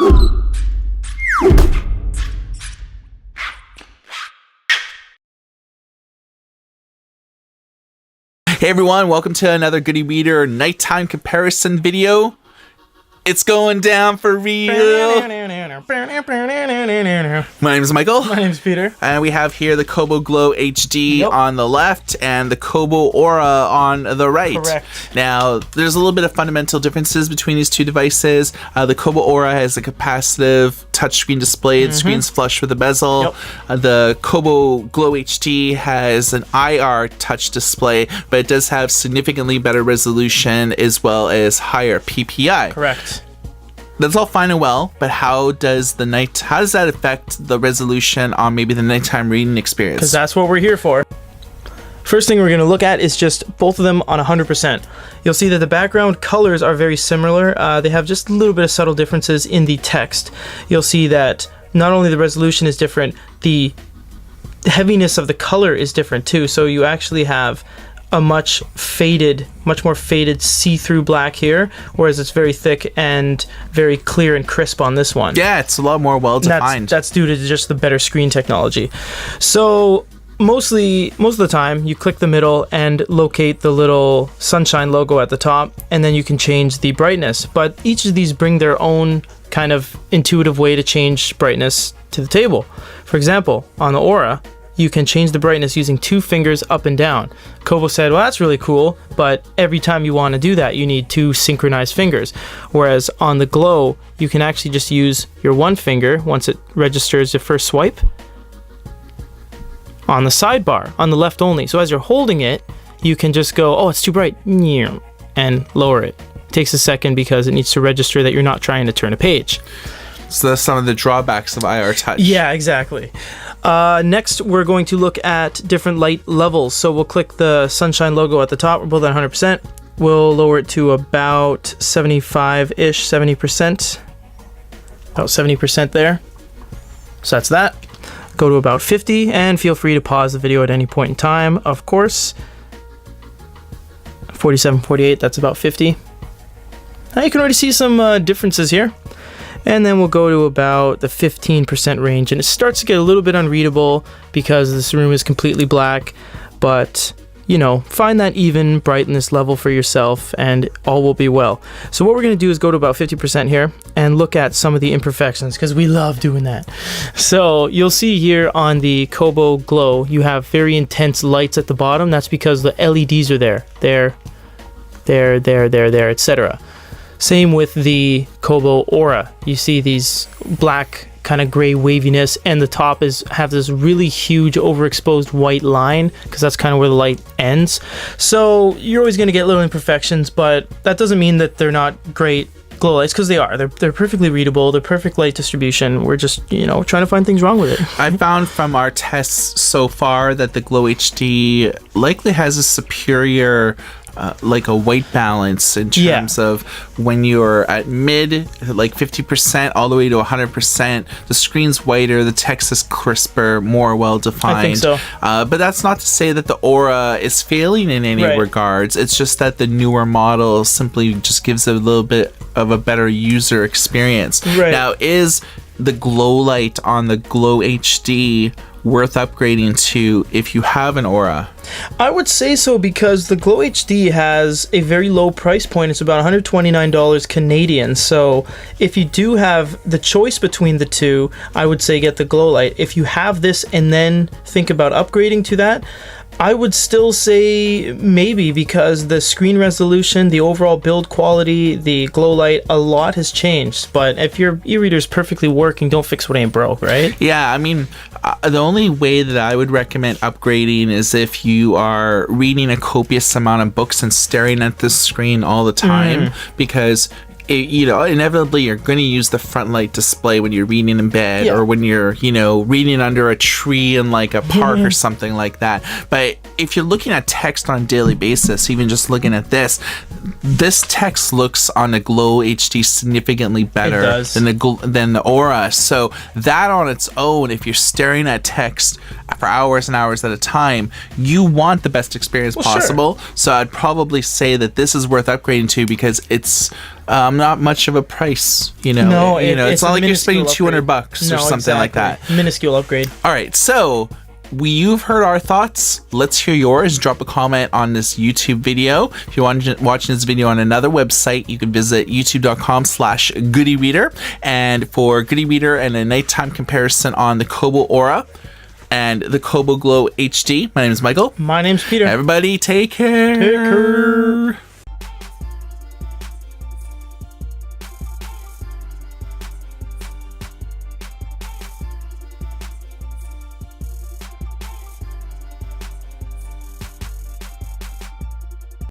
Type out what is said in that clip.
Hey everyone, welcome to another Goody Reader nighttime comparison video. It's going down for real. My name is Michael. My name is Peter. And we have here the Kobo Glo HD on the left and the Kobo Aura on the right. Correct. Now, there's a little bit of fundamental differences between these two devices. The Kobo Aura has a capacitive touchscreen display. The screen's flush with a bezel. The Kobo Glo HD has an IR touch display, but it does have significantly better resolution as well as higher PPI. Correct. That's all fine and well, but how does that affect the resolution on maybe the nighttime reading experience? Because that's what we're here for. First thing we're going to look at is just both of them on 100%. You'll see that the background colors are very similar. They have just a little bit of subtle differences in the text. You'll see that not only the resolution is different, the heaviness of the color is different too. So you actually have a much more faded see-through black here, whereas it's very thick and very clear and crisp on this one. Yeah, it's a lot more well-defined. That's due to just the better screen technology. So most of the time, you click the middle and locate the little sunshine logo at the top, and then you can change the brightness. But each of these bring their own kind of intuitive way to change brightness to the table. For example, on the Aura, you can change the brightness using 2 fingers up and down. Kobo said, well, that's really cool, but every time you want to do that, you need 2 synchronized fingers. Whereas on the Glo, you can actually just use your 1 finger once it registers your first swipe on the sidebar, on the left only. So as you're holding it, you can just go, oh, it's too bright, and lower it. It takes a second because it needs to register that you're not trying to turn a page. So that's some of the drawbacks of IR touch. Yeah, exactly. Next, we're going to look at different light levels. So we'll click the sunshine logo at the top. We're both at 100%. We'll lower it to about 75-ish, 70%. About 70% there. So that's that. Go to about 50, and feel free to pause the video at any point in time, of course. 47, 48, that's about 50. Now you can already see some differences here. And then we'll go to about the 15% range, and it starts to get a little bit unreadable because this room is completely black, but you know, find that even brightness level for yourself and all will be well. So what we're going to do is go to about 50% here and look at some of the imperfections, because we love doing that. So you'll see here on the Kobo Glo, you have very intense lights at the bottom. That's because the LEDs are there, etc. Same with the Kobo Aura. You see these black kind of gray waviness, and the top have this really huge overexposed white line because that's kind of where the light ends. So you're always going to get little imperfections, but that doesn't mean that they're not great glow lights, because they are. They're perfectly readable. They're perfect light distribution. We're just, trying to find things wrong with it. I found from our tests so far that the Glo HD likely has a superior like a white balance in terms of when you're at mid, like 50% all the way to 100%, the screen's whiter, the text is crisper, more well defined. I think so. But that's not to say that the Aura is failing in any regards. It's just that the newer model simply just gives a little bit of a better user experience. Now, is the glow light on the Glo HD worth upgrading to if you have an Aura? I would say so, because the Glo HD has a very low price point. It's about $129 Canadian. So if you do have the choice between the two, I would say get the Glo light. If you have this and then think about upgrading to that, I would still say maybe, because the screen resolution, the overall build quality, the Glo light, a lot has changed. But if your e-reader is perfectly working, don't fix what ain't broke, right? Yeah, I mean, the only way that I would recommend upgrading is if you are reading a copious amount of books and staring at this screen all the time, because inevitably you're going to use the front light display when you're reading in bed or when you're, reading under a tree in like a park or something like that. But if you're looking at text on a daily basis, even just looking at this text looks on the Glo HD significantly better than the Aura. So that on its own, if you're staring at text for hours and hours at a time, you want the best experience possible. So I'd probably say that this is worth upgrading to, because it's not much of a price, you know. No, it's not a like you're spending minuscule $200 upgrade. or No, something like that. exactly. Minuscule upgrade. All right, so you've heard our thoughts. Let's hear yours. Drop a comment on this YouTube video. If you're watching this video on another website, you can visit youtube.com/GoodyReader. And for Goody Reader and a nighttime comparison on the Kobo Aura and the Kobo Glo HD, my name is Michael. My name's Peter. Everybody take care. Take care.